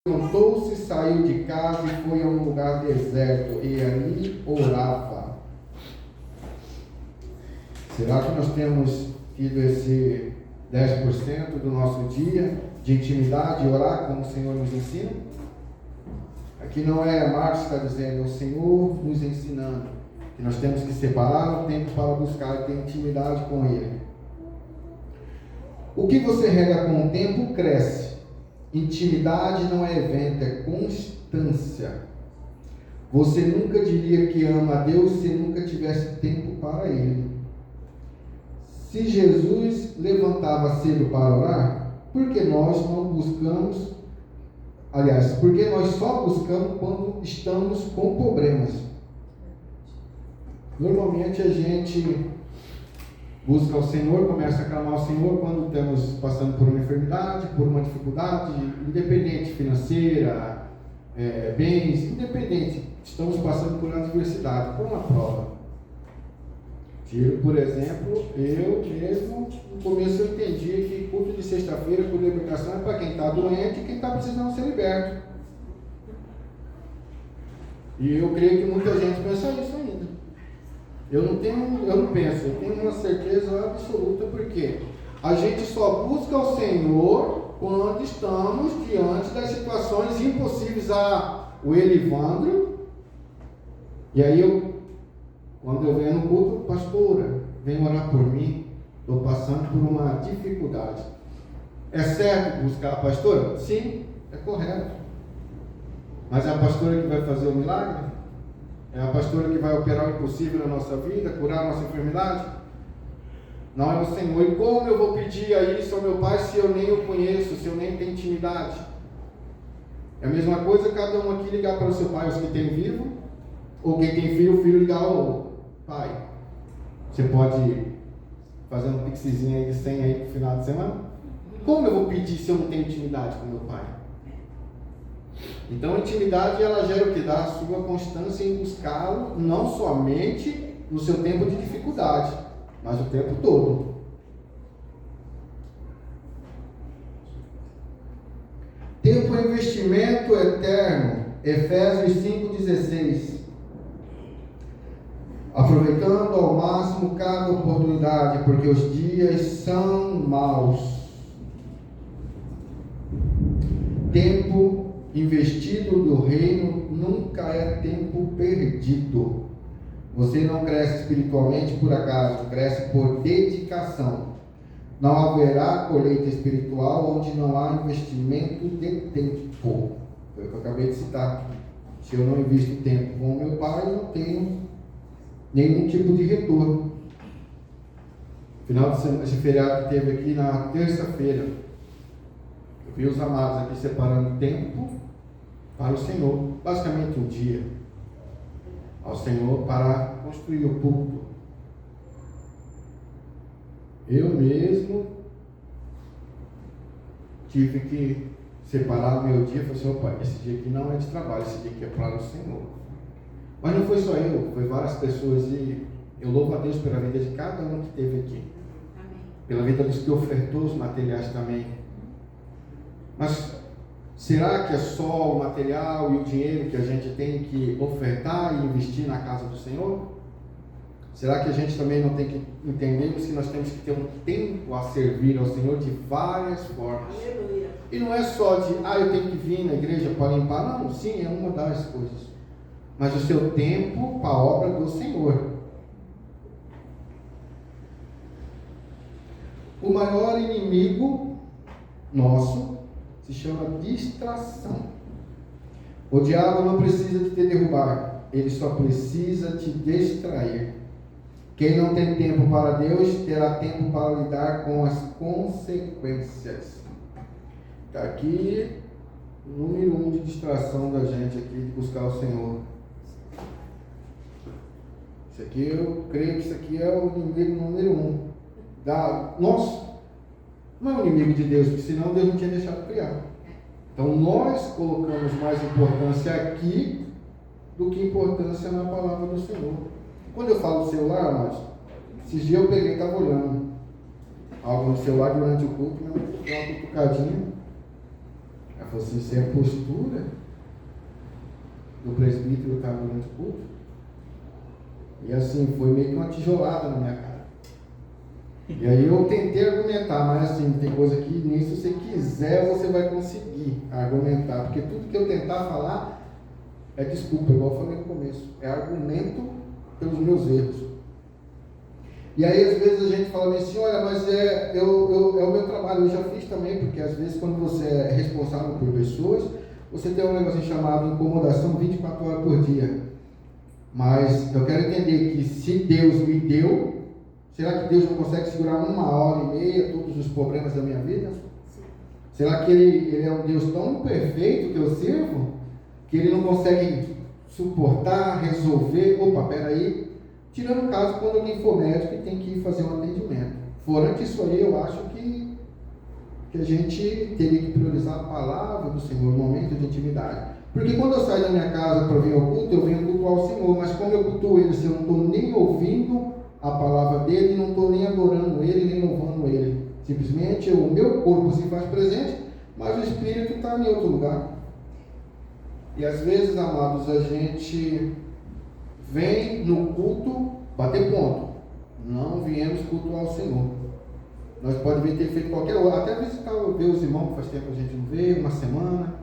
levantou-se, saiu de casa e foi a um lugar deserto, e ali orava. Será que nós temos tido esse 10% do nosso dia de intimidade e orar como o Senhor nos ensina? Aqui não é Marcos que está dizendo, é o Senhor nos ensinando que nós temos que separar o tempo para buscar e ter intimidade com Ele. O que você rega com o tempo cresce. Intimidade não é evento, é constância. Você nunca diria que ama a Deus se nunca tivesse tempo para Ele. Se Jesus levantava cedo para orar, por que nós não buscamos? Aliás, por que nós só buscamos quando estamos com problemas? Normalmente a gente busca o Senhor, começa a clamar ao Senhor quando estamos passando por uma enfermidade, por uma dificuldade, independente financeira, bens, independente, estamos passando por uma adversidade, por uma prova. Tiro, por exemplo, eu mesmo, no começo eu entendia que culto de sexta-feira por libertação é para quem está doente e quem está precisando ser liberto. E eu creio que muita gente pensa isso ainda. Eu não penso, eu tenho uma certeza absoluta, porque a gente só busca o Senhor quando estamos diante das situações impossíveis. O Elivandro, e aí quando eu venho no culto, pastora, vem orar por mim, estou passando por uma dificuldade. É certo buscar a pastora? Sim, é correto. Mas é a pastora que vai fazer o milagre? É a pastora que vai operar o impossível na nossa vida, curar a nossa enfermidade? Não é o Senhor. E como eu vou pedir isso ao meu Pai se eu nem o conheço, se eu nem tenho intimidade? É a mesma coisa cada um aqui ligar para o seu pai, os que têm vivo, ou quem tem filho, o filho ligar ao pai. Você pode fazer um pixizinho aí de 100 aí pro final de semana? Como eu vou pedir se eu não tenho intimidade com meu pai? Então a intimidade, ela gera o que? Dá a sua constância em buscá-lo, não somente no seu tempo de dificuldade, mas o tempo todo. Tempo é investimento eterno. Efésios 5,16. Aproveitando ao máximo cada oportunidade, porque os dias são maus. Tempo investido do reino nunca é tempo perdido. Você não cresce espiritualmente por acaso, cresce por dedicação. Não haverá colheita espiritual onde não há investimento de tempo. Foi o que eu acabei de citar. Se eu não invisto tempo com meu pai, eu não tenho nenhum tipo de retorno. Final de semana, esse feriado que teve aqui na terça-feira, eu vi os amados aqui separando tempo para o Senhor, basicamente um dia ao Senhor para construir o púlpito. Eu mesmo tive que separar o meu dia e falei assim, pai, esse dia aqui não é de trabalho, esse dia aqui é para o Senhor. Mas não foi só eu, foi várias pessoas, e eu louvo a Deus pela vida de cada um que esteve aqui. Amém. Pela vida dos que ofertou os materiais também. Mas será que é só o material e o dinheiro que a gente tem que ofertar e investir na casa do Senhor? Será que a gente também não tem que entender que nós temos que ter um tempo a servir ao Senhor de várias formas? Aleluia. E não é só de, eu tenho que vir na igreja para limpar. Não, sim, é uma das coisas. Mas o seu tempo para a obra do Senhor. O maior inimigo nosso se chama distração. O diabo não precisa de te derrubar, ele só precisa te distrair. Quem não tem tempo para Deus, terá tempo para lidar com as consequências. Está aqui o número 1 de distração da gente aqui, de buscar o Senhor. Isso aqui, eu creio que isso aqui é o inimigo número 1. Nossa, não é o inimigo de Deus, porque senão Deus não tinha deixado criar. Então nós colocamos mais importância aqui do que importância na palavra do Senhor. Quando eu falo do celular, mas esses dias eu peguei e estava olhando algo no celular durante o culto, deu uma cutucadinha. Eu Ela falou assim, isso é a postura do presbítero que estava durante o culto. E assim, foi meio que uma tijolada na minha cara. E aí eu tentei argumentar, mas assim, tem coisa que nem se você quiser você vai conseguir argumentar, porque tudo que eu tentar falar é desculpa, igual eu falei no começo, é argumento pelos meus erros. E aí às vezes a gente fala assim, olha, mas é o meu trabalho, eu já fiz também, porque às vezes quando você é responsável por pessoas, você tem um negócio chamado incomodação 24 horas por dia. Mas eu quero entender que se Deus me deu, será que Deus não consegue segurar 1h30 todos os problemas da minha vida? Sim. Será que ele é um Deus tão perfeito que eu sirvo, que Ele não consegue suportar, resolver? Opa, peraí. Tirando o caso quando alguém for médico e tem que fazer um atendimento. Fora isso aí, eu acho que a gente teria que priorizar a palavra do Senhor no momento de intimidade. Porque quando eu saio da minha casa para vir ao culto, eu venho cultuar o Senhor, mas como eu cultuo Ele, se eu não estou nem ouvindo a palavra dele, não estou nem adorando Ele, nem louvando Ele. Simplesmente o meu corpo se faz presente, mas o Espírito está em outro lugar. E às vezes, amados, a gente vem no culto bater ponto. Não viemos cultuar o Senhor. Nós podemos ter feito qualquer hora, até visitar, ver os irmãos que faz tempo que a gente não vê, uma semana.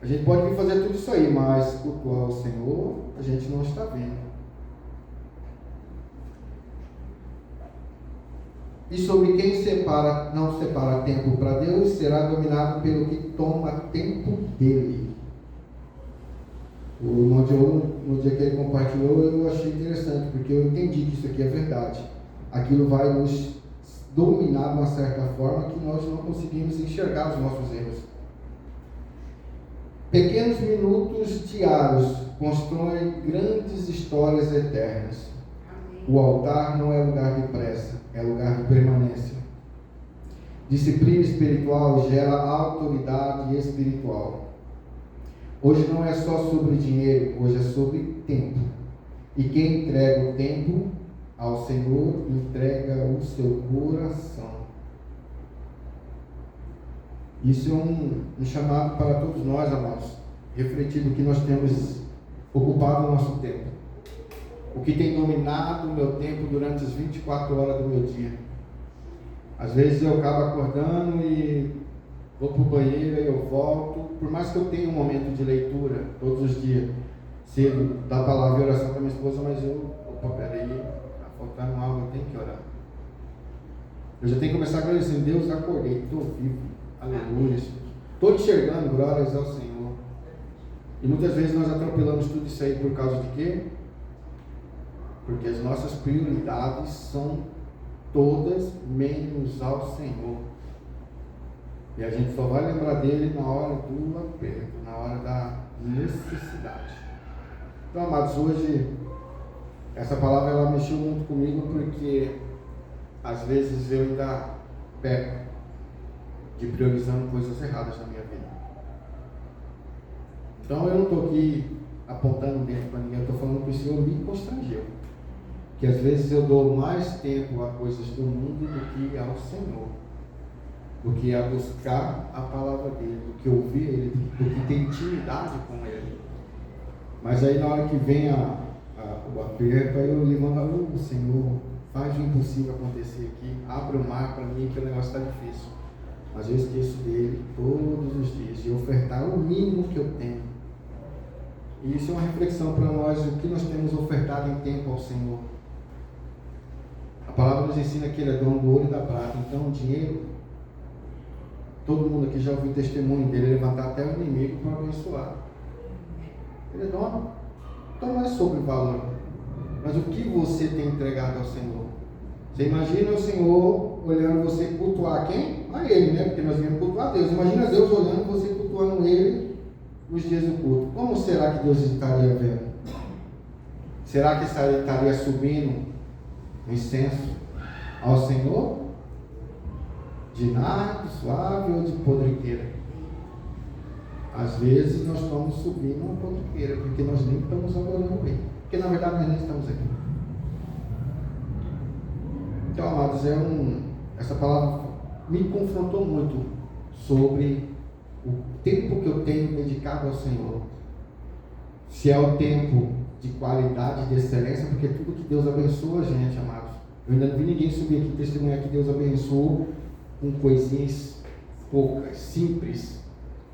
A gente pode vir fazer tudo isso aí, mas cultuar o Senhor, a gente não está vendo. E sobre quem não separa tempo para Deus, será dominado pelo que toma tempo dele. O irmão Diogo, no dia que ele compartilhou, eu achei interessante, porque eu entendi que isso aqui é verdade. Aquilo vai nos dominar de uma certa forma que nós não conseguimos enxergar os nossos erros. Pequenos minutos diários constroem grandes histórias eternas. O altar não é lugar de pressa, é lugar de permanência. Disciplina espiritual gera autoridade espiritual. Hoje não é só sobre dinheiro, hoje é sobre tempo. E quem entrega o tempo ao Senhor, entrega o seu coração. Isso é um chamado para todos nós, amados, refletir do que nós temos ocupado o nosso tempo. O que tem dominado o meu tempo durante as 24 horas do meu dia. Às vezes eu acabo acordando e vou para o banheiro e eu volto. Por mais que eu tenha um momento de leitura todos os dias, cedo, da palavra e oração para minha esposa, mas peraí, está faltando algo, eu tenho que orar. Eu já tenho que começar agradecendo, Deus, acordei, estou vivo, aleluia, estou enxergando, glórias ao Senhor. E muitas vezes nós atropelamos tudo isso aí por causa de quê? Porque as nossas prioridades são todas menos ao Senhor. E a gente só vai lembrar dele na hora do aperto, na hora da necessidade. Então, amados, hoje essa palavra ela mexeu muito comigo, porque às vezes eu ainda peco de priorizando coisas erradas na minha vida. Então eu não estou aqui apontando o dedo para ninguém, eu estou falando que o Senhor me constrangeu. Que às vezes eu dou mais tempo a coisas do mundo do que ao Senhor, do que a buscar a palavra dele, do que ouvir ele, do que ter intimidade com ele. Mas aí na hora que vem o aperto, aí eu levanto, Senhor, faz o impossível acontecer aqui, abre o mar para mim, que o negócio está difícil. Mas eu esqueço dele todos os dias, de ofertar o mínimo que eu tenho. E isso é uma reflexão para nós, o que nós temos ofertado em tempo ao Senhor. A palavra nos ensina que Ele é dono do ouro e da prata. Então o dinheiro, todo mundo aqui já ouviu o testemunho dele, levantar até o inimigo para abençoar. Ele é dono. Então não é sobre o valor, mas o que você tem entregado ao Senhor. Você imagina o Senhor olhando você cultuar quem? A Ele, né? Porque nós viemos cultuar a Deus. Imagina Deus olhando você cultuando Ele nos dias do culto. Como será que Deus estaria vendo? Será que estaria subindo o incenso ao Senhor? De nardo, suave ou de podriqueira? Às vezes nós estamos subindo uma podriqueira, porque nós nem estamos adorando Ele. Porque na verdade nós nem estamos aqui. Então, amados, essa palavra me confrontou muito sobre o tempo que eu tenho dedicado ao Senhor, se é o tempo de qualidade, de excelência, porque tudo que Deus abençoa a gente, amados. Eu ainda não vi ninguém subir aqui e testemunhar que Deus abençoou com coisinhas poucas, simples,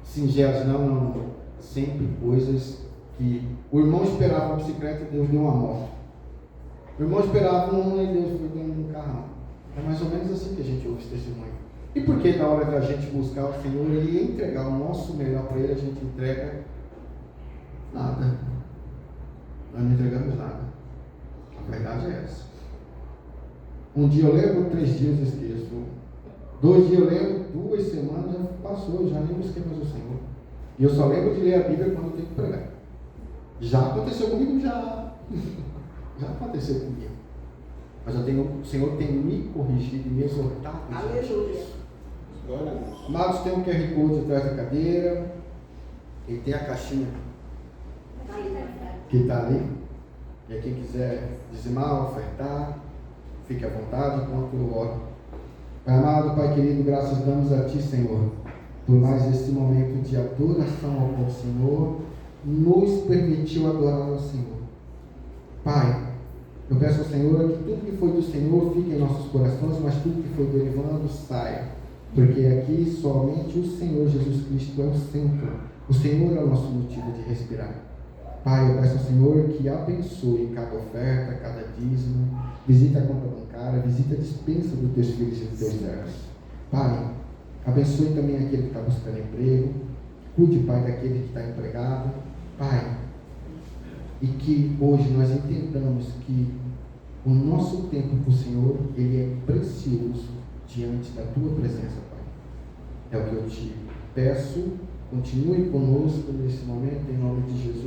singelas. Não. Sempre coisas que o irmão esperava uma bicicleta e Deus deu uma moto. O irmão esperava e Deus foi dando um carrão. É mais ou menos assim que a gente ouve esse testemunho. E porque na hora da gente buscar o Senhor, Ele ia entregar o nosso melhor para Ele, a gente entrega nada. Nós não entregamos nada. A verdade é essa. Um dia eu lembro, 3 dias eu esqueço. 2 dias eu lembro, 2 semanas já passou, já nem busquei mais o Senhor. E eu só lembro de ler a Bíblia quando eu tenho que pregar. Já aconteceu comigo? Já. Já aconteceu comigo. Mas o Senhor tem me corrigido e me exortado. Aleluia. Amados, tem um QR Code atrás da cadeira. E tem a caixinha que está ali. E quem quiser dizimar, ofertar, fique à vontade enquanto eu oro. Pai amado, Pai querido, graças damos a Ti, Senhor, por mais esse momento de adoração ao Teu Senhor, nos permitiu adorar ao Senhor. Pai, eu peço ao Senhor que tudo que foi do Senhor fique em nossos corações, mas tudo que foi derivando saia, porque aqui somente o Senhor Jesus Cristo é o centro, o Senhor é o nosso motivo de respirar. Pai, eu peço ao Senhor que abençoe cada oferta, cada dízimo, visita a conta bancária, visita a dispensa dos teus filhos e dos teus servos. Pai, abençoe também aquele que está buscando emprego, cuide, Pai, daquele que está empregado. Pai, e que hoje nós entendamos que o nosso tempo com o Senhor, ele é precioso diante da Tua presença, Pai. É o que eu te peço, continue conosco nesse momento, em nome de Jesus.